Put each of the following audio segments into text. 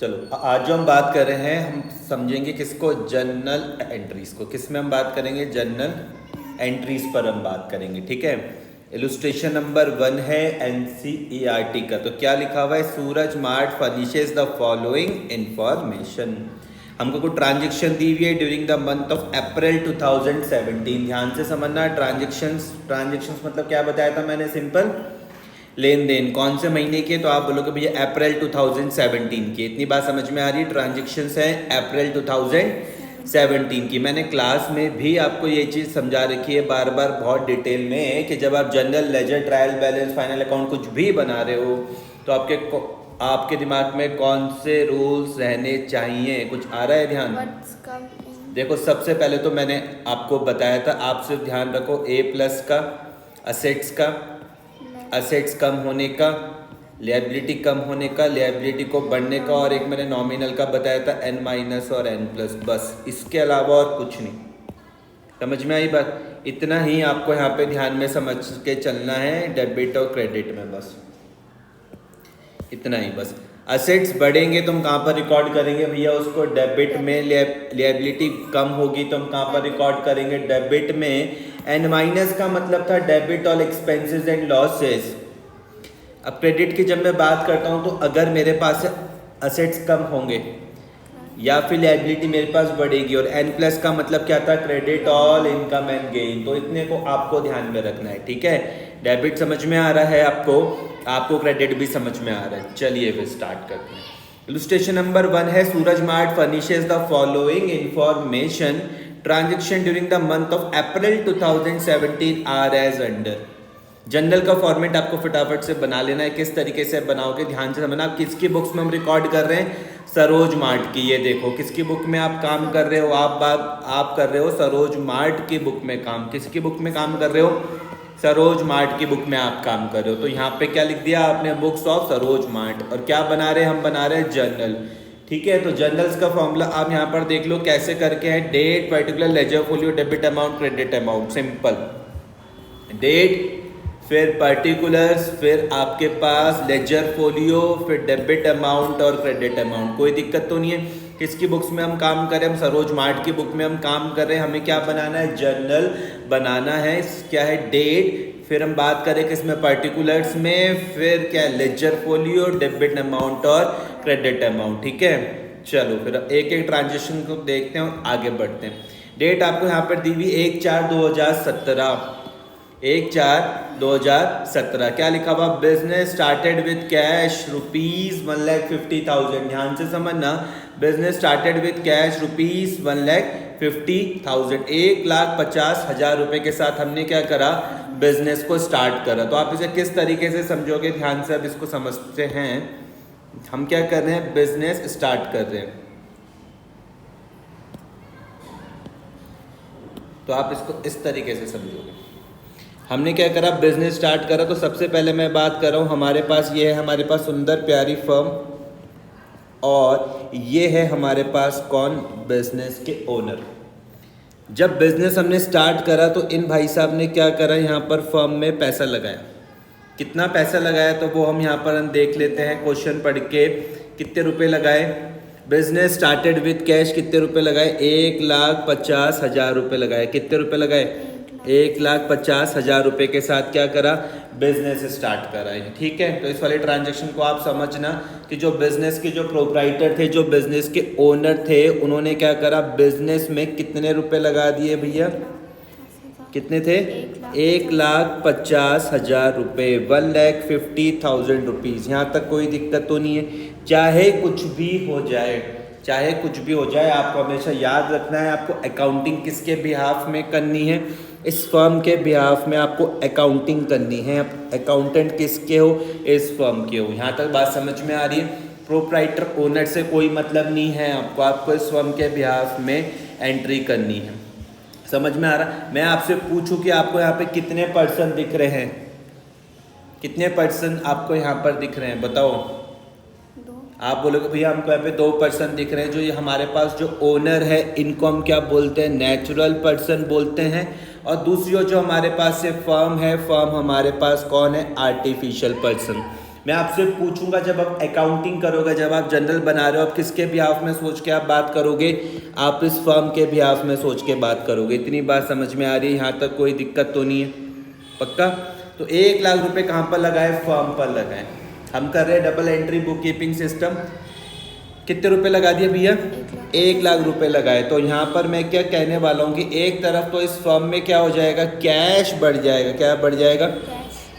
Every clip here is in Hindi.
चलो आज जो हम बात कर रहे हैं हम समझेंगे किसको, जर्नल एंट्रीज को। किस में हम बात करेंगे, जर्नल एंट्रीज पर हम बात करेंगे। ठीक है, इलुस्ट्रेशन नंबर 1 है एनसीईआरटी का। तो क्या लिखा हुआ है, Suraj mart furnishes the following information. हमको कोई ट्रांजेक्शन दी हुई है during the month of April 2017। ध्यान से समझना, ट्रांजेक्शंस मतलब क्या बताया था मैंने, सिंपल लेन देन। कौन से महीने के, तो आप बोलोगे भैया अप्रैल 2017 की। इतनी बात समझ में आ रही है, ट्रांजेक्शन्स हैं अप्रैल 2017 की। मैंने क्लास में भी आपको ये चीज़ समझा रखी है बार बार बहुत डिटेल में कि जब आप general ledger, trial balance, final account कुछ भी बना रहे हो तो आपके दिमाग में कौन से रूल्स रहने चाहिए, कुछ आ रहा है ध्यान। देखो सबसे पहले तो मैंने आपको बताया था, आप सिर्फ ध्यान रखो A+ का, असेट्स कम होने का, लिएबिलिटी कम होने का, लिएबिलिटी को बढ़ने का, और एक मैंने नॉमिनल का बताया था N- और N+, बस इसके अलावा और कुछ नहीं। समझ में आई बात, इतना ही आपको यहाँ पे ध्यान में समझ के चलना है डेबिट और क्रेडिट में, बस इतना ही बस। असेट्स बढ़ेंगे तो हम कहाँ पर रिकॉर्ड करेंगे भैया उसको, डेबिट में। लिएबिलिटी कम होगी तो हम कहाँ पर रिकॉर्ड करेंगे, डेबिट में। N- का मतलब था debit all expenses and losses. अब क्रेडिट की जब मैं बात करता हूँ तो अगर मेरे पास असेट्स कम होंगे या फिर लिएबिलिटी मेरे पास बढ़ेगी, और N+ का मतलब क्या था, credit all income and gain. तो इतने को आपको ध्यान में रखना है। ठीक है, डेबिट समझ में आ रहा है आपको क्रेडिट भी समझ में आ रहा है। चलिए फिर स्टार्ट करते हैं। इलुस्ट्रेशन नंबर 1 है Suraj mart furnishes the following information, transaction during the month of April 2017 are as under. General का फॉर्मेट आपको फटाफट से बना लेना है। किस तरीके से बनाओगे ध्यान से समझना। आप किसकी बुक्स में हम रिकॉर्ड कर रहे हैं, सरोज मार्ट की। ये देखो किसकी बुक में आप काम कर रहे हो, आप कर रहे हो सरोज मार्ट की बुक में काम। किसकी बुक में काम कर रहे हो, सरोज मार्ट की बुक में आप काम कर रहे हो। तो यहाँ पे क्या लिख दिया आपने, बुक्स ऑफ सरोज मार्ट। और क्या बना रहे हैं, हम बना रहे हैं जर्नल। ठीक है, तो जर्नल्स का फॉर्मूला आप यहाँ पर देख लो कैसे करके है, date, particular, ledger folio, debit amount, credit amount. Simple, date, फिर पर्टिकुलर्स, फिर आपके पास लेजर फोलियो, फिर डेबिट अमाउंट और क्रेडिट अमाउंट। कोई दिक्कत तो नहीं है। किसकी बुक्स में हम काम कर रहे हैं, हम सरोज मार्ट की बुक में हम काम कर रहे हैं। हमें क्या बनाना है, जर्नल बनाना है। क्या है, डेट, फिर हम बात करें किसमें, पर्टिकुलर्स में, फिर क्या है, लेजर फोलियो, डेबिट अमाउंट और क्रेडिट अमाउंट। ठीक है, चलो फिर एक एक ट्रांजेक्शन को देखते हैं और आगे बढ़ते हैं। डेट आपको यहाँ पर दी हुई 1/4/2017, 1/4/2017। क्या लिखा हुआ, बिजनेस स्टार्टेड विद कैश ₹1,50,000। ध्यान से समझना, बिजनेस स्टार्टेड विद कैश ₹1,50,000, 1,50,000 रुपए के साथ हमने क्या करा, बिजनेस को स्टार्ट करा। तो आप इसे किस तरीके से समझोगे, ध्यान से अब इसको समझते हैं। हम क्या कर रहे हैं, बिजनेस स्टार्ट कर रहे हैं, तो आप इसको इस तरीके से समझोगे। हमने क्या करा, बिजनेस स्टार्ट करा। तो सबसे पहले मैं बात कर रहा हूँ, हमारे पास ये है, हमारे पास सुंदर प्यारी फर्म, और ये है हमारे पास कौन, बिजनेस के ओनर। जब बिजनेस हमने स्टार्ट करा तो इन भाई साहब ने क्या करा, यहाँ पर फर्म में पैसा लगाया। कितना पैसा लगाया, तो वो हम यहाँ पर हम देख लेते हैं क्वेश्चन पढ़ के। कितने रुपए लगाए, बिजनेस स्टार्टेड विद कैश, कितने रुपए लगाए, 1,50,000 रुपए लगाए। कितने रुपए लगाए, 1,50,000 रुपए के साथ क्या करा, बिजनेस स्टार्ट करा है। ठीक है, तो इस वाले ट्रांजेक्शन को आप समझना कि जो बिजनेस के जो प्रोप्राइटर थे, जो बिजनेस के ओनर थे, उन्होंने क्या करा, बिजनेस में कितने रुपए लगा दिए भैया, कितने थे, 1,50,000 रुपए, 1,50,000 रुपीज़। यहाँ तक कोई दिक्कत तो नहीं है। चाहे कुछ भी हो जाए, चाहे कुछ भी हो जाए, आपको हमेशा याद रखना है, आपको अकाउंटिंग किसके बिहाफ में करनी है, इस फर्म के बिहाफ में आपको अकाउंटिंग करनी है। अकाउंटेंट किसके हो, इस फर्म के हो। यहाँ तक बात समझ में आ रही है। प्रोप्राइटर ओनर से कोई मतलब नहीं है आपको इस फर्म के बिहाफ में एंट्री करनी है। समझ में आ रहा, मैं आपसे पूछूं कि आपको यहाँ पे कितने पर्सन दिख रहे हैं, कितने पर्सन आपको यहाँ पर दिख रहे हैं, बताओ। आप बोलोगे भैया हमको यहाँ पे 2 पर्सन दिख रहे हैं। जो ये हमारे पास जो ओनर है, इनको हम क्या बोलते हैं, नेचुरल पर्सन बोलते हैं। और दूसरी जो हमारे पास से फर्म है, फर्म हमारे पास कौन है, आर्टिफिशियल पर्सन। मैं आपसे पूछूंगा जब आप अकाउंटिंग करोगे, जब आप जनरल बना रहे हो, आप किसके बिहाफ में सोच के आप बात करोगे? आप इस फर्म के बिहाफ में सोच के बात करोगे। इतनी बात समझ में आ रही है? यहाँ तक कोई दिक्कत तो नहीं है? पक्का? तो 1 लाख रुपए कहाँ पर लगाए? फर्म पर लगाए। हम कर रहे हैं double entry book keeping system. कितने रुपए लगा दिए भैया? 1 लाख रुपए लगाए। तो यहाँ पर मैं क्या कहने वाला हूँ कि एक तरफ तो इस फर्म में क्या हो जाएगा? कैश बढ़ जाएगा। क्या बढ़ जाएगा?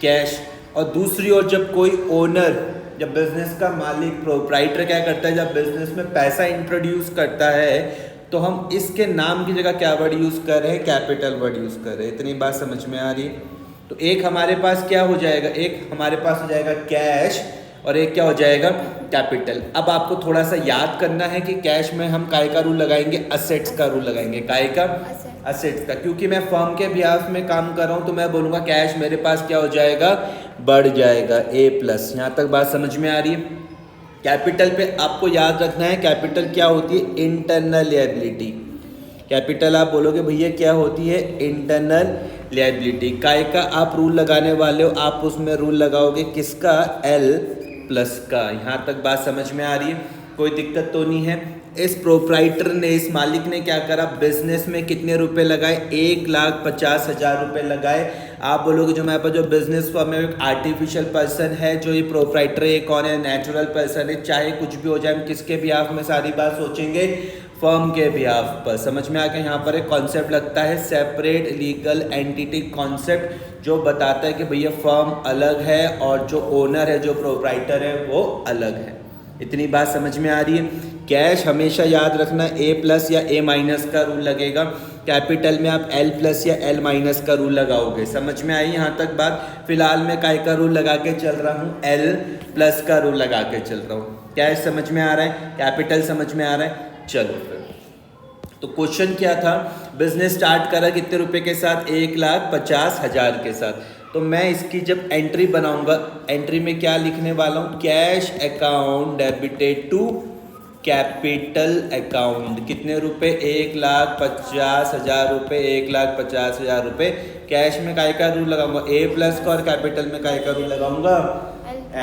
कैश। और दूसरी ओर जब कोई ओनर, जब बिजनेस का मालिक, प्रोप्राइटर क्या करता है, जब बिजनेस में पैसा इंट्रोड्यूस करता है तो हम इसके नाम की जगह क्या वर्ड यूज़ कर रहे हैं? कैपिटल वर्ड यूज़ कर रहे हैं। इतनी बात समझ में आ रही है? तो एक हमारे पास क्या हो जाएगा? एक हमारे पास हो जाएगा कैश और एक क्या हो जाएगा? कैपिटल। अब आपको थोड़ा सा याद करना है कि कैश में हम काय का रूल लगाएंगे? असेट्स का रूल लगाएंगे। काय का? असेट्स का। क्योंकि मैं फर्म के बिहाफ में काम कर रहा हूँ तो मैं बोलूँगा कैश मेरे पास क्या हो जाएगा? बढ़ जाएगा, A+। यहाँ तक बात समझ में आ रही है? कैपिटल पे आपको याद रखना है, कैपिटल क्या होती है? Internal liability. कैपिटल आप बोलोगे भैया क्या होती है? Internal liability. काय का आप रूल लगाने वाले हो, आप उसमें रूल लगाओगे किसका? L+ का। यहाँ तक बात समझ में आ रही है? कोई दिक्कत तो नहीं है? इस प्रोप्राइटर ने, इस मालिक ने क्या करा? बिजनेस में कितने रुपए लगाए? 1,50,000 रुपए लगाए। आप बोलोगे जो मेरे पास जो बिजनेस फर्म है एक आर्टिफिशियल पर्सन है, जो ये प्रोप्राइटर है ये कौन है? नेचुरल पर्सन है। चाहे कुछ भी हो जाए, हम किसके बिहाफ में सारी बात सोचेंगे? फर्म के बिहाफ पर। समझ में आ गया? यहाँ पर एक कॉन्सेप्ट लगता है सेपरेट लीगल एंटिटी कॉन्सेप्ट, जो बताता है कि भैया फर्म अलग है और जो ओनर है, जो प्रोप्राइटर है वो अलग है। इतनी बात समझ में आ रही है? कैश हमेशा याद रखना A+ या A- का रूल लगेगा। कैपिटल में आप L+ या L- का रूल लगाओगे। समझ में आई यहाँ तक बात? फिलहाल मैं काय का रूल लगा के चल रहा हूँ? L+ का रूल लगा के चल रहा हूँ। कैश समझ में आ रहा है? कैपिटल समझ में आ रहा है? चलो फिर तो क्वेश्चन क्या था? बिजनेस स्टार्ट करा कितने रुपए के साथ? 1,50,000 के साथ। तो मैं इसकी जब एंट्री बनाऊंगा, एंट्री में क्या लिखने वाला हूँ? Cash account debited to capital account. कितने रुपए? 1,50,000 रुपए। 1,50,000 रुपए। कैश में काय का रूल लगाऊंगा? A+ का। और कैपिटल में काय का रूल लगाऊंगा?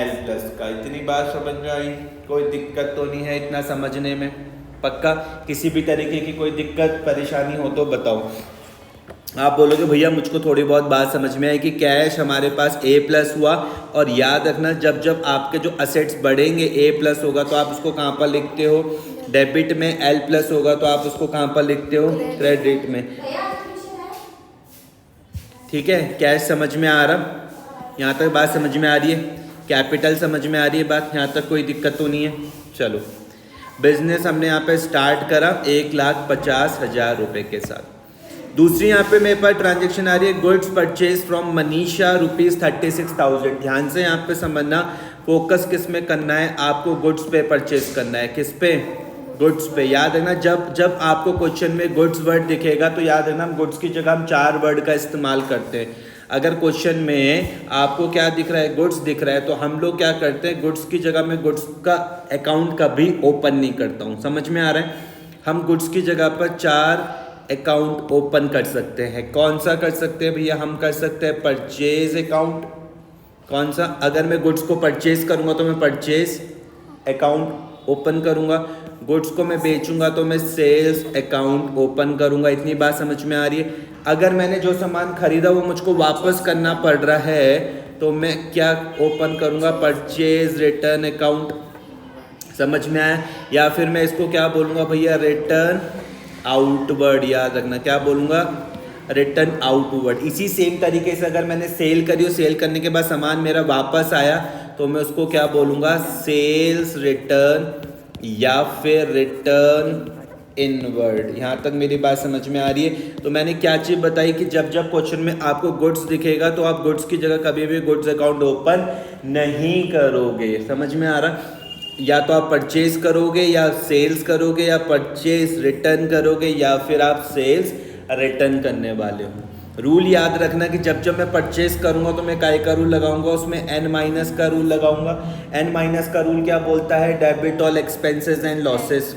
L+ का। इतनी बात समझ में आई? कोई दिक्कत तो नहीं है इतना समझने में? पक्का? किसी भी तरीके की कोई दिक्कत परेशानी हो तो बताओ। आप बोलोगे भैया मुझको थोड़ी बहुत बात समझ में आई कि कैश हमारे पास A+ हुआ, और याद रखना जब जब आपके जो असेट्स बढ़ेंगे A+ होगा तो आप उसको कहाँ पर लिखते हो? डेबिट में। L+ होगा तो आप उसको कहाँ पर लिखते हो? क्रेडिट में। ठीक है? कैश समझ में आ रहा? यहाँ तक बात समझ में आ रही है? कैपिटल समझ में आ रही है बात? यहाँ तक कोई दिक्कत तो नहीं है? चलो, बिजनेस हमने यहाँ पे स्टार्ट करा 1,50,000 रुपए के साथ। दूसरी यहाँ पे मेरे पास ट्रांजेक्शन आ रही है, गुड्स परचेज फ्रॉम मनीषा ₹36,000। ध्यान से यहाँ पे समझना, फोकस किस में करना है? आपको गुड्स पे परचेज करना है। किस पे? गुड्स पे। याद रखना जब जब आपको क्वेश्चन में गुड्स वर्ड दिखेगा तो याद रखना हम गुड्स की जगह हम 4 वर्ड का इस्तेमाल करते हैं। अगर क्वेश्चन में आपको क्या दिख रहा है? गुड्स दिख रहा है, तो हम लोग क्या करते हैं? गुड्स की जगह में गुड्स का अकाउंट कभी ओपन नहीं करता हूँ। समझ में आ रहा है? हम गुड्स की जगह पर 4 अकाउंट ओपन कर सकते हैं। कौन सा कर सकते हैं भैया? हम कर सकते हैं परचेज अकाउंट। कौन सा? अगर मैं गुड्स को परचेज करूंगा तो मैं परचेज अकाउंट ओपन करूंगा। गुड्स को मैं बेचूंगा तो मैं सेल्स अकाउंट ओपन करूंगा। इतनी बात समझ में आ रही है? अगर मैंने जो सामान खरीदा वो मुझको वापस करना पड़ रहा है तो मैं क्या ओपन करूंगा? Purchase return account. समझ में आया? या फिर मैं इसको क्या बोलूँगा भैया? Return outward. याद रखना क्या बोलूँगा? Return outward. इसी सेम तरीके से अगर मैंने सेल करी और सेल करने के बाद सामान मेरा वापस आया तो मैं उसको क्या बोलूँगा? सेल्स रिटर्न या फिर रिटर्न इनवर्ड। यहाँ तक मेरी बात समझ में आ रही है? तो मैंने क्या चीज़ बताई कि जब जब क्वेश्चन में आपको गुड्स दिखेगा तो आप गुड्स की जगह कभी भी गुड्स अकाउंट ओपन नहीं करोगे। समझ में आ रहा? या तो आप परचेज करोगे या सेल्स करोगे, या परचेज रिटर्न करोगे, या फिर आप सेल्स रिटर्न करने वाले हो। रूल याद रखना कि जब जब मैं परचेज करूंगा तो मैं काय का रूल लगाऊंगा? उसमें N- का रूल लगाऊंगा। N- का रूल क्या बोलता है? Debit all expenses and losses.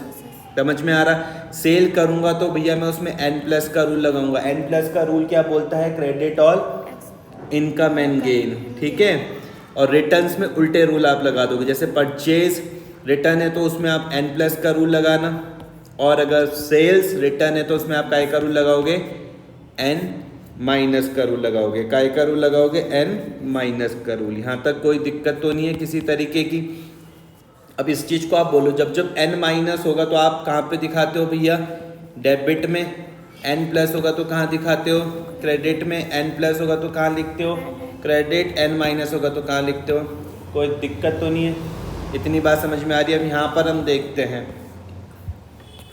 समझ में आ रहा? सेल करूंगा तो भैया मैं उसमें N+ का रूल लगाऊंगा। N+ का रूल क्या बोलता है? Credit all income and gain. ठीक है? और रिटर्न्स में उल्टे रूल आप लगा दोगे। जैसे परचेज रिटर्न है तो उसमें आप n+ का रूल लगाना, और अगर सेल्स रिटर्न है तो उसमें आप काय का रूल लगाओगे, n- का रूल लगाओगे। काय का रूल लगाओगे, n- का रूल। यहाँ तक कोई दिक्कत तो नहीं है किसी तरीके की। अब इस चीज़ को आप बोलो, जब जब n- होगा तो आप कहाँ पे दिखाते हो भैया, डेबिट में। n+ होगा तो कहाँ दिखाते हो, क्रेडिट में। n+ होगा तो कहाँ लिखते हो, क्रेडिट। n- होगा तो कहाँ लिखते हो। कोई दिक्कत तो नहीं है, इतनी बात समझ में आ रही है। अब यहाँ पर हम देखते हैं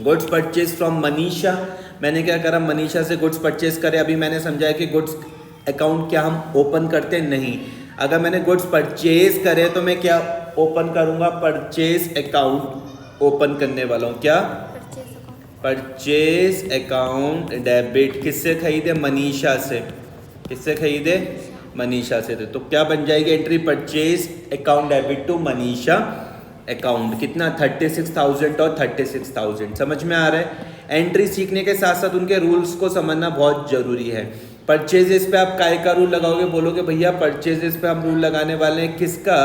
गुड्स परचेज फ्रॉम मनीषा। मैंने क्या करा, मनीषा से गुड्स परचेज करे। अभी मैंने समझाया कि गुड्स अकाउंट क्या हम ओपन करते नहीं। अगर मैंने गुड्स परचेज करे तो मैं क्या ओपन करूंगा, परचेज अकाउंट ओपन करने वाला हूँ। क्या, परचेज अकाउंट डेबिट। किससे खरीदे, मनीषा से। किससे खरीदे, मनीषा से। तो क्या बन जाएगी entry, purchase account debit to Manisha account. कितना, 36,000 और 36,000। समझ में आ रहा है। एंट्री सीखने के साथ साथ उनके रूल्स को समझना बहुत जरूरी है। परचेजेस पे आप काय का रूल लगाओगे, बोलोगे भैया परचेजेस पे हम रूल लगाने वाले हैं किसका,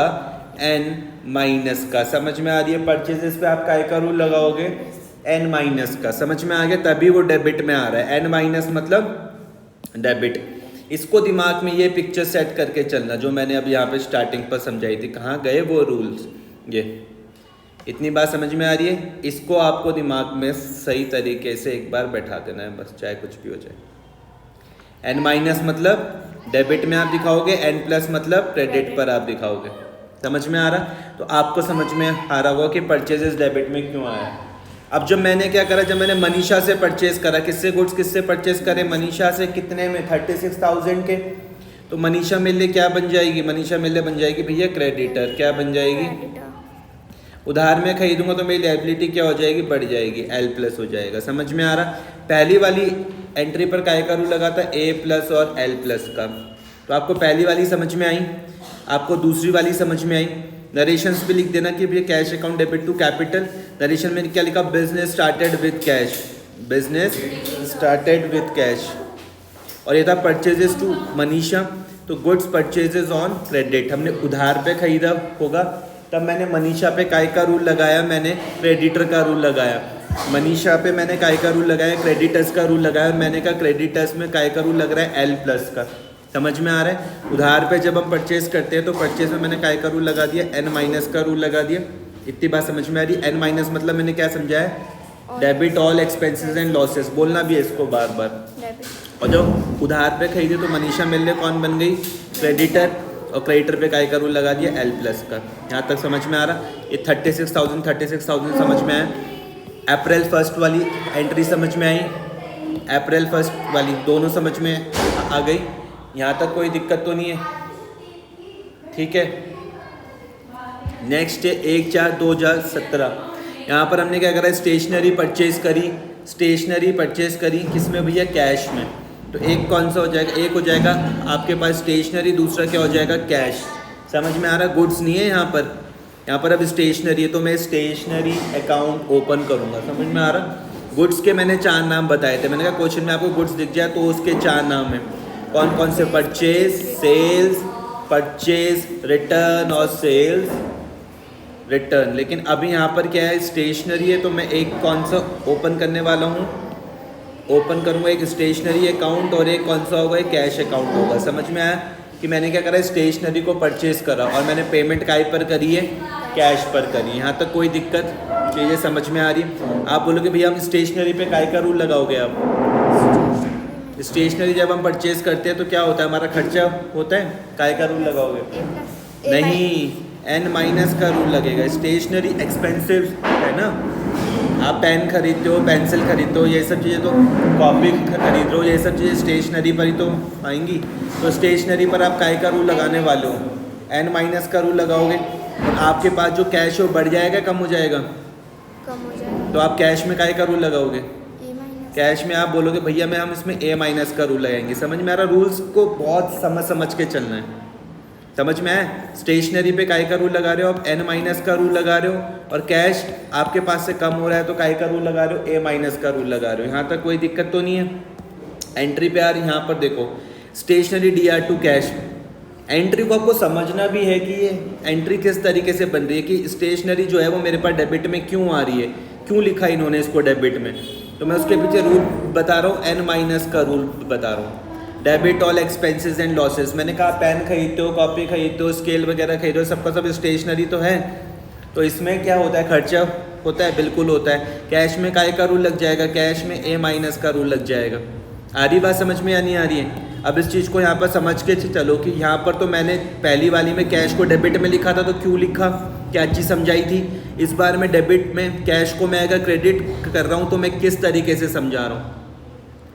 n- का। समझ में आ रही है। परचेजेस पे आप काय का रूल लगाओगे, n- का। समझ में आ गया, तभी वो डेबिट में आ रहा है। n- मतलब डेबिट। इसको दिमाग में ये पिक्चर सेट करके चलना जो मैंने अभी यहाँ पे स्टार्टिंग पर समझाई थी। कहाँ गए वो रूल्स, ये इतनी बात समझ में आ रही है। इसको आपको दिमाग में सही तरीके से एक बार बैठा देना है बस, चाहे कुछ भी हो जाए। n- मतलब डेबिट में आप दिखाओगे, n+ मतलब क्रेडिट पर आप दिखाओगे। समझ में आ रहा, तो आपको समझ में आ रहा होगा कि परचेजेस डेबिट में क्यों आया। अब जब मैंने क्या करा, जब मैंने मनीषा से परचेज करा, किससे गुड्स किससे परचेज करे, मनीषा से। कितने में, 36,000 के। तो मनीषा मिले क्या बन जाएगी, मनीषा मिले बन जाएगी भैया क्रेडिटर। क्या बन जाएगी, उधार में खरीदूंगा तो मेरी लायबिलिटी क्या हो जाएगी, बढ़ जाएगी, L+ हो जाएगा। समझ में आ रहा। पहली वाली एंट्री पर काय का रूल लगा था, A+ और L+ का। तो आपको पहली वाली समझ में आई, आपको दूसरी वाली समझ में आई। नरेशंस भी लिख देना कि भैया cash account debit to capital. Narration में क्या लिखा, business started with cash, business started with cash. और ये था परचेजेस टू मनीषा, तो गुड्स परचेजेस ऑन क्रेडिट। हमने उधार पे खरीदा होगा, तब मैंने मनीषा पे काय का रूल लगाया, मैंने क्रेडिटर का रूल लगाया। मनीषा पे मैंने काय का रूल लगाया, क्रेडिटर्स का रूल लगाया। और मैंने कहा क्रेडिटर्स में काय का रूल लग रहा है, L+ का। समझ में आ रहा है। उधार पे जब हम परचेज करते हैं तो परचेज में मैंने काय का रूल लगा दिया, n- का रूल लगा दिया। इतनी बात समझ में आ रही। n- मतलब मैंने क्या समझाया, debit all expenses and losses. बोलना भी है इसको बार बार। और जब उधार पे खरीदे तो मनीषा मिलने कौन बन गई, क्रेडिटर। और क्रेडिटर पे काय का रूल लगा दिया, L+ का। यहाँ तक समझ में आ रहा। ये 36,000 समझ में आया। अप्रैल 1 वाली एंट्री समझ में आई, अप्रैल 1 वाली दोनों समझ में आ गई। यहाँ तक कोई दिक्कत तो नहीं है, ठीक है। नेक्स्ट है 1/4/2017। यहाँ पर हमने क्या करा, स्टेशनरी परचेज करी। स्टेशनरी परचेज करी किस में भैया, कैश में। तो एक कौन सा हो जाएगा, एक हो जाएगा आपके पास स्टेशनरी, दूसरा क्या हो जाएगा, कैश। समझ में आ रहा, गुड्स नहीं है यहाँ पर। यहाँ पर अब स्टेशनरी है तो मैं स्टेशनरी अकाउंट ओपन करूँगा। समझ में आ रहा। गुड्स के मैंने 4 नाम बताए थे। मैंने कहा क्वेश्चन में आपको गुड्स दिख जाए तो उसके 4 नाम हैं। कौन कौन से, परचेज, सेल्स, परचेज रिटर्न और सेल्स रिटर्न। लेकिन अभी यहाँ पर क्या है, स्टेशनरी है तो मैं एक कौन सा ओपन करने वाला हूँ, ओपन करूँगा एक स्टेशनरी अकाउंट, और एक कौन सा होगा, एक कैश अकाउंट होगा। समझ में आया कि मैंने क्या करा, स्टेशनरी को परचेज करा और मैंने पेमेंट काय पर करी है, कैश पर करी है। यहाँ तक कोई दिक्कत, चीज़ें समझ में आ रही है। आप बोलोगे भैया हम स्टेशनरी पे काय का रूल लगाओगे आप। स्टेशनरी जब हम परचेज करते हैं तो क्या होता है, हमारा खर्चा होता है, काय का रूल लगाओगे, नहीं, n- का रूल लगेगा। स्टेशनरी एक्सपेंसिव है ना, आप पेन खरीदते हो, पेंसिल खरीदते हो, ये सब चीज़ें तो, कॉपी खरीद रहे हो, ये सब चीज़ें स्टेशनरी पर ही तो आएंगी। तो स्टेशनरी पर आप काय का रूल लगाने वाले हो, n- का रूल लगाओगे। और आपके पास जो कैश है वो बढ़ जाएगा, कम हो जाएगा, कम हो जाएगा। तो आप कैश में काय का रूल लगाओगे, A- कैश में आप बोलोगे भैया मैं हम इसमें A- का रूल लगाएंगे। समझ में आ रहा, रूल्स को बहुत समझ के चलना है। समझ में आया। स्टेशनरी पे काय का रूल लगा रहे हो आप, n- का रूल लगा रहे हो, और कैश आपके पास से कम हो रहा है तो काय का रूल लगा रहे हो, A- का रूल लगा रहे हो। यहाँ तक कोई दिक्कत तो नहीं है। एंट्री पे आ रही, यहाँ पर देखो, stationery DR to cash, entry को आपको समझना भी है कि ये एंट्री किस तरीके से बन रही है, कि स्टेशनरी जो है वो मेरे पास डेबिट में क्यों आ रही है, क्यों लिखा इन्होंने इसको डेबिट में। तो मैं उसके पीछे रूल बता रहा हूँ, एन माइनस का रूल बता रहा हूँ। Debit all expenses and losses, मैंने कहा पेन खरीदते हो, कॉपी खरीदते हो, स्केल वगैरह खरीदते हो, सबका सब स्टेशनरी तो है। तो इसमें क्या होता है, खर्चा होता है, बिल्कुल होता है। कैश में काय का रूल लग जाएगा, कैश में ए माइनस का रूल लग जाएगा। आ रही बात समझ में या नहीं आ रही है? अब इस चीज़ को यहाँ पर समझ के चलो कि यहाँ पर तो मैंने पहली वाली में कैश को डेबिट में लिखा था, तो क्यों लिखा, क्या चीज़ समझाई थी। इस बार में डेबिट में कैश को मैं अगर क्रेडिट कर रहा हूँ तो मैं किस तरीके से समझा रहा हूँ,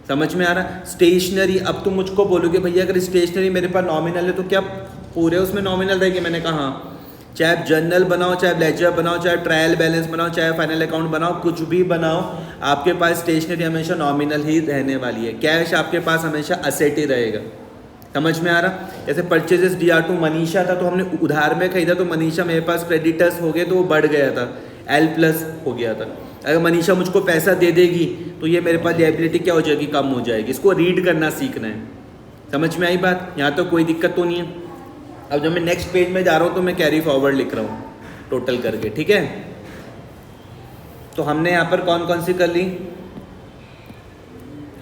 समझ में आ रहा। स्टेशनरी, अब तुम मुझको बोलोगे भैया अगर स्टेशनरी मेरे पास नॉमिनल है तो क्या पूरे उसमें नॉमिनल रहेगी? मैंने कहा हाँ, चाहे आप जर्नल बनाओ, चाहे लेजर बनाओ, चाहे ट्रायल बैलेंस बनाओ, चाहे फाइनल अकाउंट बनाओ, कुछ भी बनाओ, आपके पास स्टेशनरी हमेशा नॉमिनल ही रहने वाली है। कैश आपके पास हमेशा असेट ही रहेगा। समझ में आ रहा? जैसे परचेजेस DR2 मनीषा था तो हमने उधार में खरीदा, तो मनीषा मेरे पास क्रेडिटर्स हो गए तो वो बढ़ गया था, L+ हो गया था। अगर मनीषा मुझको पैसा दे देगी तो ये मेरे पास लायबिलिटी क्या हो जाएगी, कम हो जाएगी। इसको रीड करना सीखना है। समझ में आई बात? यहाँ तो कोई दिक्कत तो नहीं है। अब जब मैं नेक्स्ट पेज में जा रहा हूँ तो मैं कैरी फॉरवर्ड लिख रहा हूँ टोटल करके, ठीक है। तो हमने यहाँ पर कौन कौन सी कर ली,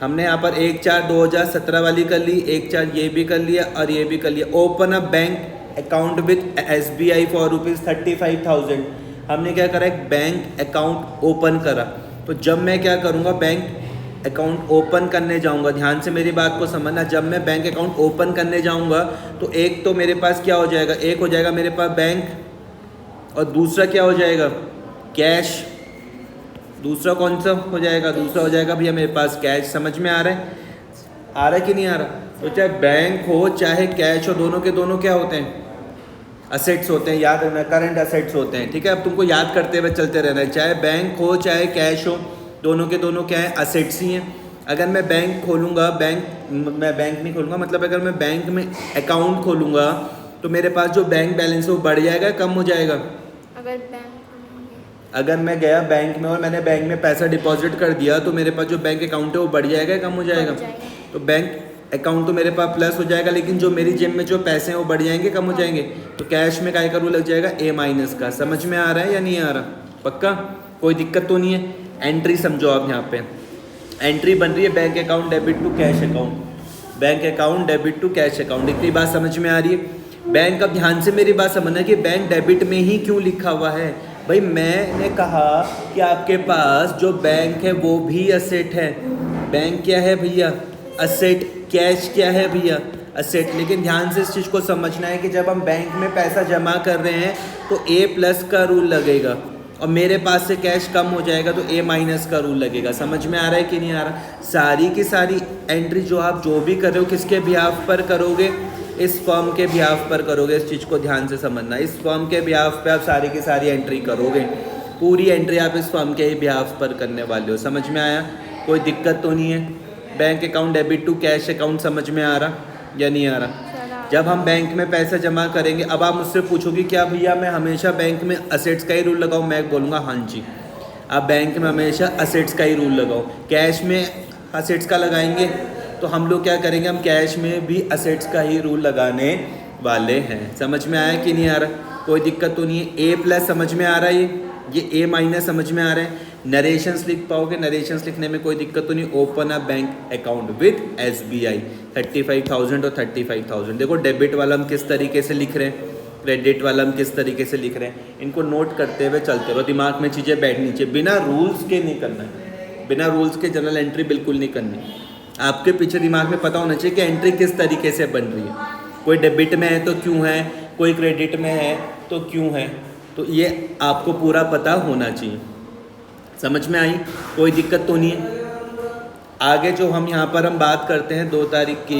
हमने यहाँ पर 1/4/2017 वाली कर ली, 1/4 ये भी कर लिया और ये भी कर लिया। Open a bank account with SBI for ₹35,000। हमने क्या करा, एक बैंक अकाउंट ओपन करा। तो जब मैं क्या करूँगा, बैंक अकाउंट ओपन करने जाऊंगा, ध्यान से मेरी बात को समझना। जब मैं बैंक अकाउंट ओपन करने जाऊंगा तो एक तो मेरे पास क्या हो जाएगा, एक हो जाएगा मेरे पास बैंक और दूसरा क्या हो जाएगा, कैश। दूसरा कौन सा हो जाएगा, दूसरा हो जाएगा भैया मेरे पास कैश। समझ में आ रहा है, आ रहा है कि नहीं आ रहा? तो चाहे बैंक हो चाहे कैश हो, दोनों के दोनों क्या होते हैं, असेट्स होते हैं। याद रखना, करंट असेट्स होते हैं, ठीक है। अब तुमको याद करते हुए चलते रहना है, चाहे बैंक हो चाहे कैश हो, दोनों के दोनों क्या है, असेट्स ही हैं। अगर मैं बैंक खोलूँगा, मैं बैंक नहीं खोलूँगा, मतलब अगर मैं बैंक में अकाउंट खोलूँगा तो मेरे पास जो बैंक बैलेंस है वो बढ़ जाएगा, कम हो जाएगा? अगर मैं गया बैंक में और मैंने बैंक में पैसा डिपॉजिट कर दिया तो मेरे पास जो बैंक अकाउंट है वो बढ़ जाएगा, कम हो जाएगा? तो बैंक अकाउंट तो मेरे पास प्लस हो जाएगा, लेकिन जो मेरी जेब में जो पैसे हैं वो बढ़ जाएंगे, कम हो जाएंगे? तो कैश में काय का रूल लग जाएगा, A- का। समझ में आ रहा है या नहीं आ रहा? पक्का, कोई दिक्कत तो नहीं है? एंट्री समझो आप, यहाँ पे एंट्री बन रही है bank account debit to cash account, bank account debit to cash account. इतनी बात समझ में आ रही है? बैंक, अब ध्यान से मेरी बात समझना कि बैंक डेबिट में ही क्यों लिखा हुआ है। भाई मैंने कहा कि आपके पास जो बैंक है वो भी असेट है। बैंक क्या है भैया, असेट। कैश क्या है भैया, असेट। लेकिन ध्यान से इस चीज़ को समझना है कि जब हम बैंक में पैसा जमा कर रहे हैं तो A+ का रूल लगेगा और मेरे पास से कैश कम हो जाएगा तो A- का रूल लगेगा। समझ में आ रहा है कि नहीं आ रहा? सारी की सारी एंट्री जो आप जो भी कर रहे हो किसके बिहाफ पर करोगे, इस फर्म के बिहाफ पर करोगे। इस चीज़ को ध्यान से समझना, इस फर्म के बिहाफ पे आप सारी की सारी एंट्री करोगे। पूरी एंट्री आप इस फर्म के ही बिहाफ पर करने वाले हो। समझ में आया? कोई दिक्कत तो नहीं है? Bank account debit to cash account समझ में आ रहा या नहीं आ रहा? जब हम बैंक में पैसा जमा करेंगे, अब आप मुझसे पूछोगे क्या भैया मैं हमेशा बैंक में असेट्स का ही रूल लगाऊं? मैं बोलूँगा हाँ जी, आप बैंक में हमेशा असेट्स का ही रूल लगाओ। कैश में असेट्स का लगाएंगे तो हम लोग क्या करेंगे, हम कैश में भी असेट्स का ही रूल लगाने वाले हैं। समझ में आया कि नहीं आ रहा? कोई दिक्कत तो नहीं है? A+ समझ में आ रहा है, ये A- समझ में आ रहा है। नरेशंस लिख पाओगे, नरेशंस लिखने में कोई दिक्कत तो नहीं। Open a bank account with SBI 35,000 और 35,000। देखो डेबिट वाला हम किस तरीके से लिख रहे हैं, क्रेडिट वाला हम किस तरीके से लिख रहे हैं। इनको नोट करते हुए चलते रहो, दिमाग में चीज़ें बैठनी चाहिए। बिना रूल्स के नहीं करना है, बिना रूल्स के जनरल एंट्री बिल्कुल नहीं करनी। आपके पीछे दिमाग में पता होना चाहिए कि एंट्री किस तरीके से बन रही है। कोई डेबिट में है तो क्यों है, कोई क्रेडिट में है तो क्यों है, तो ये आपको पूरा पता होना चाहिए। समझ में आई? कोई दिक्कत तो नहीं है? आगे जो हम यहाँ पर हम बात करते हैं 2 तारीख की,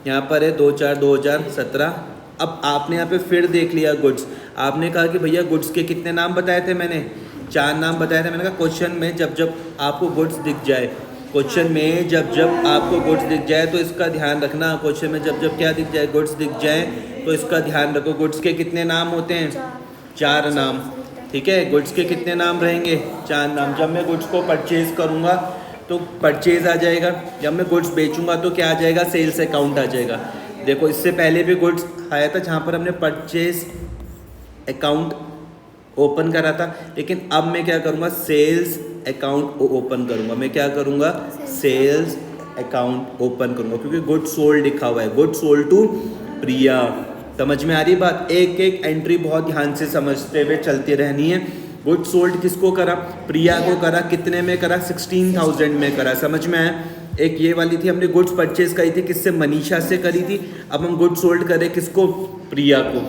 यहाँ पर है 2/4/2017। अब आपने यहाँ पे फिर देख लिया गुड्स। आपने कहा कि भैया गुड्स के कितने नाम बताए थे, मैंने 4 नाम बताए थे। मैंने कहा क्वेश्चन में जब जब आपको गुड्स दिख जाए, क्वेश्चन में जब जब आपको गुड्स दिख जाए तो इसका ध्यान रखना। क्वेश्चन में जब जब क्या दिख जाए, गुड्स दिख जाए तो इसका ध्यान रखो। गुड्स के कितने नाम होते हैं? 4 नाम, ठीक है। गुड्स के कितने नाम रहेंगे? 4 नाम। जब मैं गुड्स को परचेज करूँगा तो परचेज आ जाएगा, जब मैं गुड्स बेचूंगा तो क्या आ जाएगा, सेल्स अकाउंट आ जाएगा। देखो इससे पहले भी गुड्स आया था जहाँ पर हमने परचेज अकाउंट ओपन करा था, लेकिन अब मैं क्या करूँगा, सेल्स अकाउंट ओपन करूँगा। मैं क्या करूँगा, सेल्स अकाउंट ओपन करूँगा, क्योंकि गुड सोल्ड लिखा हुआ है, गुड सोल्ड टू प्रिया। समझ में आ रही बात? एक एक एंट्री बहुत ध्यान से समझते हुए चलती रहनी है। गुड सोल्ड किसको करा, प्रिया को करा। कितने में करा, 16,000 में करा। समझ में आया? एक ये वाली थी, हमने गुड्स परचेज करी थी किससे, मनीषा से करी थी। अब हम गुड सोल्ड करें किसको, प्रिया को।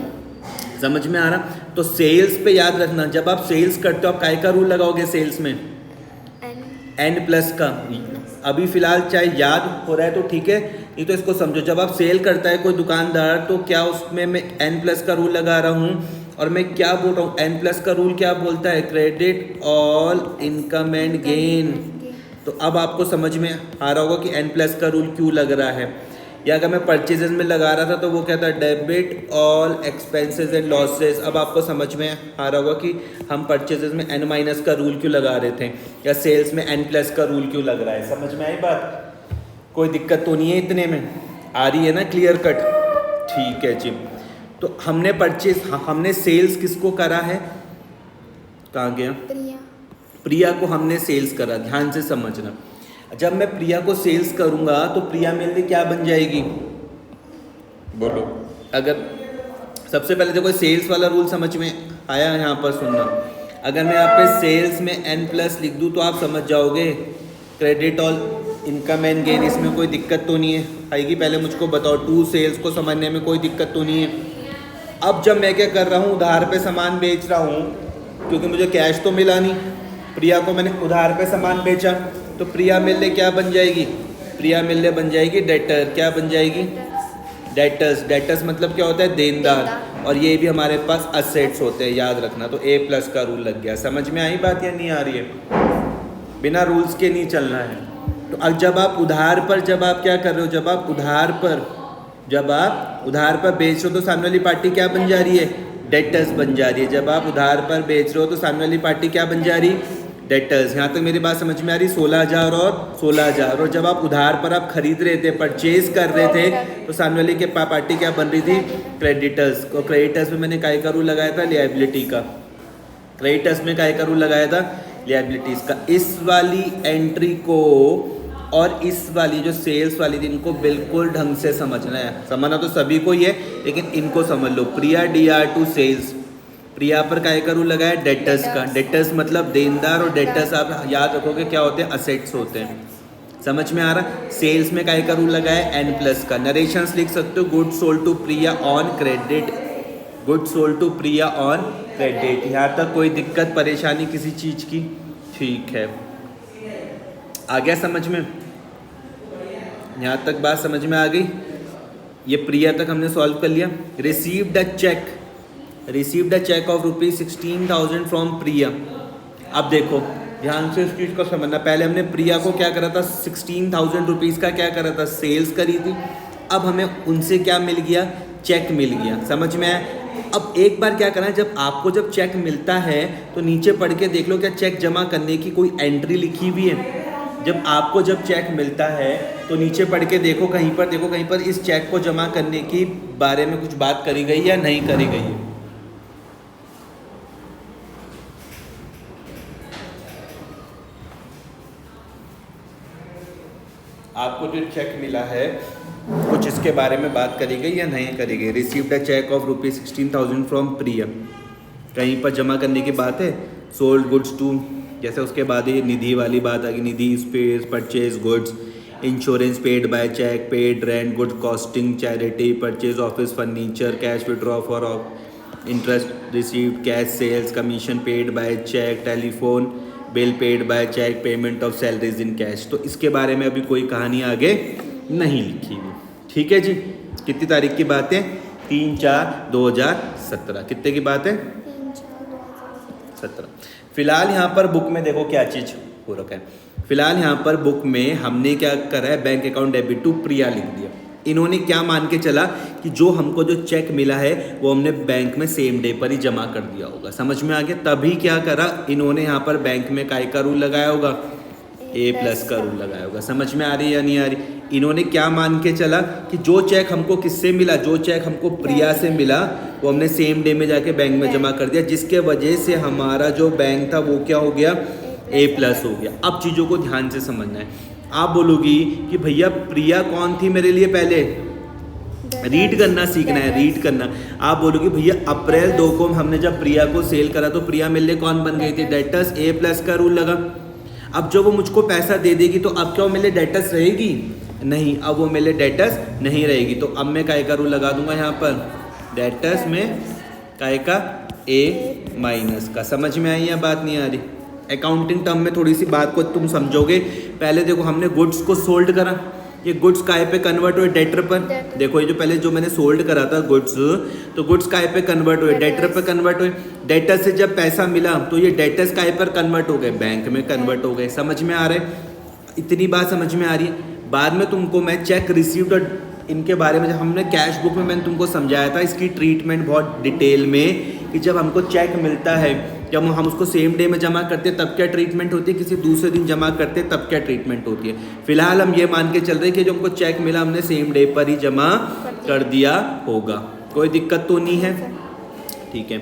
समझ में आ रहा? तो सेल्स पे याद रखना, जब आप सेल्स करते हो आप काय का रूल लगाओगे सेल्स में, एन प्लस का। अभी फिलहाल चाहे याद हो रहा है तो ठीक है, नहीं तो इसको समझो। जब आप सेल करता है कोई दुकानदार, तो क्या उसमें मैं एन प्लस का रूल लगा रहा हूँ, और मैं क्या बोल रहा हूँ, एन प्लस का रूल क्या बोलता है, credit all income and gain. तो अब आपको समझ में आ रहा होगा कि एन प्लस का रूल क्यों लग रहा है। या अगर मैं परचेजेस में लगा रहा था तो वो क्या था, debit all expenses and losses. अब आपको समझ में आ रहा होगा कि हम परचेजेस में एन माइनस का रूल क्यों लगा रहे थे, या सेल्स में एन प्लस का रूल क्यों लग रहा है। समझ में आई बात? कोई दिक्कत तो नहीं है इतने में? आ रही है ना क्लियर कट? ठीक है जी। तो हमने हमने सेल्स किसको करा है, कहाँ गया, प्रिया को हमने सेल्स करा। ध्यान से समझना, जब मैं प्रिया को सेल्स करूंगा तो प्रिया मेरे लिए क्या बन जाएगी, बोलो। अगर सबसे पहले देखो सेल्स वाला रूल समझ में आया, यहाँ पर सुनना। अगर मैं यहाँ पे सेल्स में एन प्लस लिख दूँ तो आप समझ जाओगे, credit all income and gain, इसमें कोई दिक्कत तो नहीं है आएगी। पहले मुझको बताओ, टू सेल्स को समझने में कोई दिक्कत तो नहीं है। अब जब मैं क्या कर रहा हूँ, उधार पे सामान बेच रहा हूँ, क्योंकि मुझे कैश तो मिला नहीं, प्रिया को मैंने उधार पे सामान बेचा, तो प्रिया मेरे लिए क्या बन जाएगी, प्रिया मेरे लिए बन जाएगी डेटर। क्या बन जाएगी, डेटर्स। डेटर्स मतलब क्या होता है, देनदार। और ये भी हमारे पास असेट्स होते हैं, याद रखना। तो ए प्लस का रूल लग गया। समझ में आई बात या नहीं आ रही है? बिना रूल्स के नहीं चलना है। तो अब जब आप उधार पर, जब आप क्या कर रहे हो, जब आप उधार पर बेच रहे हो तो सामने वाली पार्टी क्या बन जा रही है, डेटर्स बन जा रही है। जब आप उधार पर बेच रहे हो तो सामने वाली पार्टी क्या बन जा रही, डेटर्स। यहाँ तक मेरी बात समझ में आ रही? 16,000 और 16,000। और जब आप उधार पर आप खरीद रहे थे, परचेज कर रहे थे, तो सामने वाली के पार्टी क्या बन रही थी, क्रेडिटर्स। और क्रेडिटर्स में मैंने काय का रूल लगाया था, लिएबिलिटी का। क्रेडिटर्स में काय का रूल लगाया था, लिएबिलिटीज का। इस वाली एंट्री को और इस वाली जो सेल्स वाली थी, इनको बिल्कुल ढंग से समझना है। समझना तो सभी को ही है, लेकिन इनको समझ लो। प्रिया DR टू सेल्स, प्रिया पर काय का रूल लगाया, डेटर्स का। डेटर्स मतलब देनदार, और डेटर्स आप याद रखोगे क्या होते हैं, असेट्स होते हैं। समझ में आ रहा? सेल्स में काय का रूल लगाया, एन प्लस का। नरेशंस लिख सकते हो, good sold to Priya on credit, good sold to Priya on credit. यहाँ तक कोई दिक्कत परेशानी किसी चीज़ की? ठीक है, आ गया समझ में? यहाँ तक बात समझ में आ गई? ये प्रिया तक हमने सॉल्व कर लिया। Received a cheque of ₹16,000 from Priya. अब देखो ध्यान से इस चीज़ को समझना। पहले हमने प्रिया को क्या करा था, 16,000 रुपीज़ का क्या करा था, सेल्स करी थी। अब हमें उनसे क्या मिल गया, चेक मिल गया। समझ में आया? अब एक बार क्या करना है, जब आपको जब चेक मिलता है तो नीचे पढ़ के देख लो क्या चेक जमा करने की कोई एंट्री लिखी हुई है। जब आपको जब चेक मिलता है तो नीचे पढ़ के देखो, कहीं पर इस चेक को जमा करने की बारे में कुछ बात करी गई या नहीं करी गई है। आपको जो चेक मिला है कुछ इसके बारे में बात करी गई या नहीं करी गई। Received a cheque of ₹16,000 from Priya, कहीं पर जमा करने की बात है। सोल्ड गुड्स टू, जैसे उसके बाद ये निधि वाली बात आ गई, Nidhi space purchase goods, insurance paid by cheque, paid rent, good costing, charity, purchase office furniture, cash withdraw for interest received, cash sales, commission paid by cheque, telephone bill paid by cheque, payment of salaries in cash. तो इसके बारे में अभी कोई कहानी आगे नहीं लिखी हुई। ठीक है जी। कितनी तारीख की बात है, 3/4/2017। कितने की बात है, 17। फिलहाल यहाँ पर बुक में देखो क्या चीज़ हो रखा है। फिलहाल यहाँ पर बुक में हमने क्या करा है, बैंक अकाउंट डेबिट टू प्रिया लिख दिया। इन्होंने क्या मान के चला कि जो हमको जो चेक मिला है वो हमने बैंक में सेम डे पर ही जमा कर दिया होगा। समझ में आ गया? तभी क्या करा इन्होंने यहाँ पर बैंक में काय का रूल लगाया होगा, A+ का रूल लगाया होगा। समझ में आ रही है या नहीं आ रही? इन्होंने क्या मान के चला कि जो चेक हमको किससे मिला, जो चेक हमको प्रिया से मिला वो हमने सेम डे में जाके बैंक में जमा कर दिया, जिसके वजह से हमारा जो बैंक था वो क्या हो गया, A+ हो गया। अब चीज़ों को ध्यान से समझना है। आप बोलोगी कि भैया प्रिया कौन थी मेरे लिए, पहले रीड करना सीखना है, रीड करना। आप बोलोगे भैया अप्रैल 2 को हमने जब प्रिया को सेल करा तो प्रिया मेरे लिए कौन बन गई थी, डेटर्स। A+ का रूल लगा। अब जब वो मुझको पैसा दे देगी तो अब क्या वो मेरे लिए डेटर्स रहेगी, नहीं, अब वो मेरे लिए डेटर्स नहीं रहेगी। तो अब मैं काय का रूल लगा दूंगा यहाँ पर, डेटर्स में काय का A- का। समझ में आई या बात नहीं आ रही? अकाउंटिंग टर्म में थोड़ी सी बात को तुम समझोगे। पहले देखो हमने गुड्स को सोल्ड करा, ये गुड्स काय पे कन्वर्ट हुए, डेटर पर। देखो ये जो पहले जो मैंने सोल्ड करा था गुड्स, तो गुड्स काय पे कन्वर्ट हुए, डेटर पे कन्वर्ट हुए। डेटर से जब पैसा मिला तो ये डेटर्स काय पर कन्वर्ट हो गए, बैंक में कन्वर्ट हो गए। समझ में आ रहा है? इतनी बात समझ में आ रही है? बाद में तुमको मैं चेक रिसीव्ड और इनके बारे में जब हमने कैश बुक में मैंने तुमको समझाया था इसकी ट्रीटमेंट बहुत डिटेल में, कि जब हमको चेक मिलता है, जब हम उसको सेम डे में जमा करते हैं तब क्या ट्रीटमेंट होती है, किसी दूसरे दिन जमा करते हैं तब क्या ट्रीटमेंट होती है। फिलहाल हम ये मान के चल रहे हैं कि जो हमको चेक मिला हमने सेम डे पर ही जमा कर दिया होगा, कोई दिक्कत तो नहीं है? ठीक है।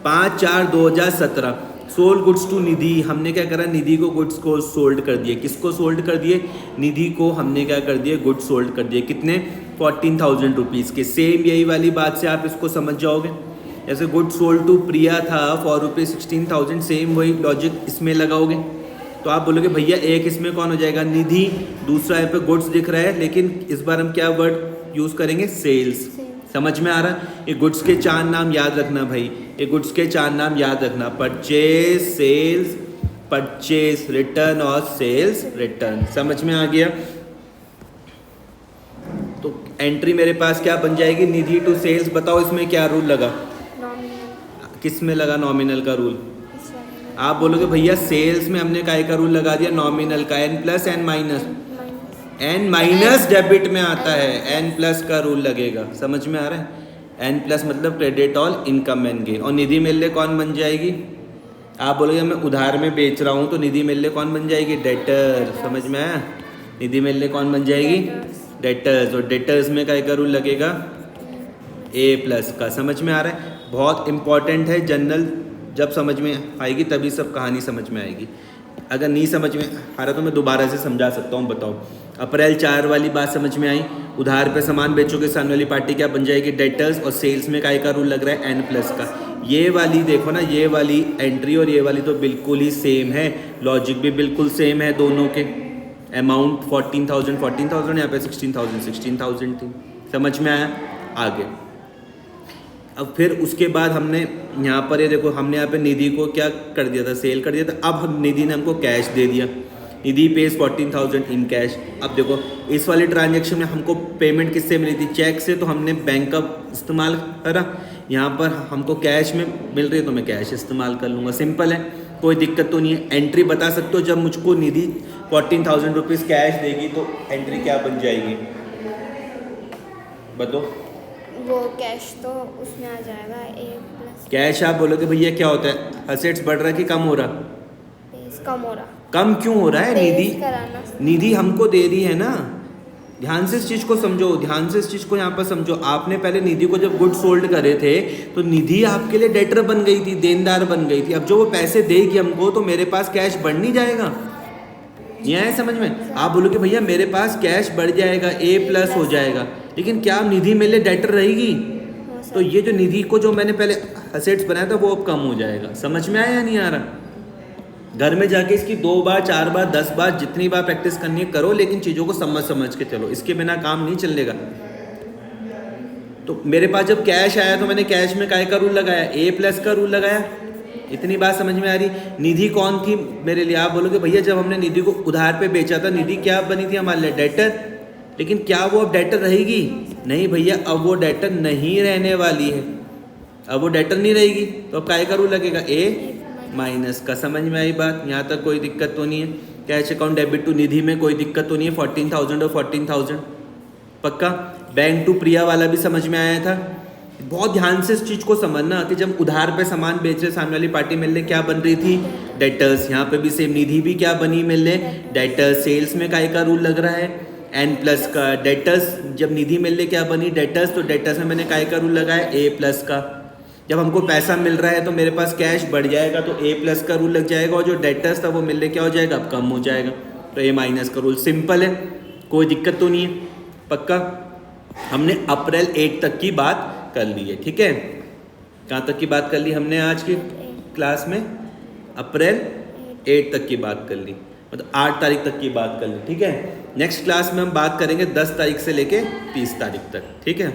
5/4/2017 सोल्ड गुड्स टू निधि। हमने क्या करा, निधि को गुड्स को सोल्ड कर दिए। किसको सोल्ड कर दिए? निधि को हमने क्या कर दिए, गुड्स सोल्ड कर दिए। कितने? 14,000 रुपीज़ के। सेम यही वाली बात से आप इसको समझ जाओगे। जैसे गुड सोल्ड टू प्रिया था फॉर ₹16,000, सेम वही लॉजिक इसमें लगाओगे। तो आप बोलोगे भैया एक इसमें कौन हो जाएगा, निधि। दूसरा यहाँ पे गुड्स दिख रहा है, लेकिन इस बार हम क्या वर्ड यूज़ करेंगे, सेल्स। समझ में आ रहा है? ये गुड्स के 4 नाम याद रखना भाई, ये गुड्स के 4 नाम याद रखना, परचेज, सेल्स, परचेज रिटर्न और सेल्स रिटर्न। समझ में आ गया? तो एंट्री मेरे पास क्या बन जाएगी, निधि टू सेल्स। बताओ इसमें क्या रूल लगा, किस में लगा, नॉमिनल का रूल। आप बोलोगे भैया सेल्स में हमने काय का रूल लगा दिया, नॉमिनल का, N+N-। N- डेबिट में आता है, N+ का रूल लगेगा। समझ में आ रहा है? N+ मतलब credit all income and gain. और निधि मेरे लिए कौन बन जाएगी? आप बोलोगे मैं उधार में बेच रहा हूँ तो निधि मेरे लिए कौन बन जाएगी, डेटर। समझ में आया? निधि मेरे लिए कौन बन जाएगी, डेटर्स। और डेटर्स में काय का रूल लगेगा, A+ का। समझ में आ रहा है? बहुत इंपॉर्टेंट है, जनरल जब समझ में आएगी तभी सब कहानी समझ में आएगी। अगर नहीं समझ में आ रहा तो मैं दोबारा से समझा सकता हूँ। बताओ, अप्रैल 4 वाली बात समझ में आई? उधार पे सामान बेचोगे सामने वाली पार्टी क्या बन जाएगी, डेटर्स। और सेल्स में काय का रूल लग रहा है, N+ का। ये वाली देखो ना, ये वाली एंट्री और ये वाली तो बिल्कुल ही सेम है, लॉजिक भी बिल्कुल सेम है दोनों के। अमाउंट 14,000 यहाँ पे 16,000 थी। समझ में आया? आगे अब फिर उसके बाद हमने यहाँ पर ये देखो, हमने यहाँ पे निधि को क्या कर दिया था, सेल कर दिया था। अब हम निधि ने हमको कैश दे दिया, निधि पेज 14,000 इन कैश। अब देखो इस वाले ट्रांजेक्शन में हमको पेमेंट किससे मिली थी, चेक से, तो हमने बैंक का इस्तेमाल करा। यहाँ पर हमको कैश में मिल रही है तो मैं कैश इस्तेमाल कर लूँगा, सिंपल है, कोई दिक्कत तो नहीं है। एंट्री बता सकते हो, जब मुझको निधि 14,000 रुपीज़ कैश देगी तो एंट्री क्या बन जाएगी, बताओ। वो कैश तो उसमें आ जाएगा, A+। कैश आप बोलोगे भैया क्या होता है, असेट्स बढ़ रहा है कि कम हो रहा, कम हो रहा। कम क्यों हो रहा है, निधि हमको दे रही है ना। ध्यान से इस चीज़ को समझो, ध्यान से इस चीज़ को यहाँ पर समझो। आपने पहले निधि को जब गुड सोल्ड करे थे तो निधि आपके लिए डेटर बन गई थी, देनदार बन गई थी। अब जो वो पैसे देगी हमको तो मेरे पास कैश बढ़ नहीं जाएगा, ये है समझ में? आप बोलोगे भैया मेरे पास कैश बढ़ जाएगा, A+ हो जाएगा, लेकिन क्या निधि मेरे लिए डेटर रहेगी? तो ये जो निधि को जो मैंने पहले असेट्स बनाया था वो अब कम हो जाएगा। समझ में आया या नहीं आ रहा? घर में जाके इसकी 2 बार 4 बार 10 बार जितनी बार प्रैक्टिस करनी है करो, लेकिन चीज़ों को समझ के चलो, इसके बिना काम नहीं चलेगा। तो मेरे पास जब कैश आया तो मैंने कैश में काय का रूल लगाया, A+ का रूल लगाया। इतनी बात समझ में आ रही? निधि कौन थी मेरे लिए? आप बोलोगे भैया जब हमने निधि को उधार पे बेचा था निधि क्या बनी थी हमारे लिए, डेटर। लेकिन क्या वो अब डेटर रहेगी? नहीं भैया, अब वो डेटर नहीं रहने वाली है, अब वो डेटर नहीं रहेगी। तो अब काय का रूल लगेगा, A- का। समझ में आई बात? यहाँ तक कोई दिक्कत तो नहीं है? कैश अकाउंट डेबिट टू निधि में कोई दिक्कत तो नहीं है? 14,000 और 14,000 पक्का। बैंक टू प्रिया वाला भी समझ में आया था? बहुत ध्यान से इस चीज़ को समझना कि जब उधार पे सामान बेच रहे सामने वाली पार्टी मिलने क्या बन रही थी, डेटर्स। यहाँ पे भी सेम, निधि भी क्या बनी मिलने, डेटर्स। सेल्स में काय का रूल लग रहा है, एन प्लस का डेटर्स, जब निधि मिलने क्या बनी डेटर्स, तो डेटर्स में मैंने काय का रूल लगाया ए प्लस का। जब हमको पैसा मिल रहा है तो मेरे पास कैश बढ़ जाएगा तो ए प्लस का रूल लग जाएगा, और जो डेटर्स था वो मिलने क्या हो जाएगा, अब कम हो जाएगा, तो ए माइनस का रूल। सिंपल है, कोई दिक्कत तो नहीं है, पक्का। हमने अप्रैल 8 तक की बात कर ली है, ठीक है। कहाँ तक की बात कर ली हमने आज की क्लास में, अप्रैल 8 तक की बात कर ली, मतलब 8 तारीख तक की बात कर ली, ठीक है। नेक्स्ट क्लास में हम बात करेंगे 10 तारीख से लेके 30 तारीख तक, ठीक है।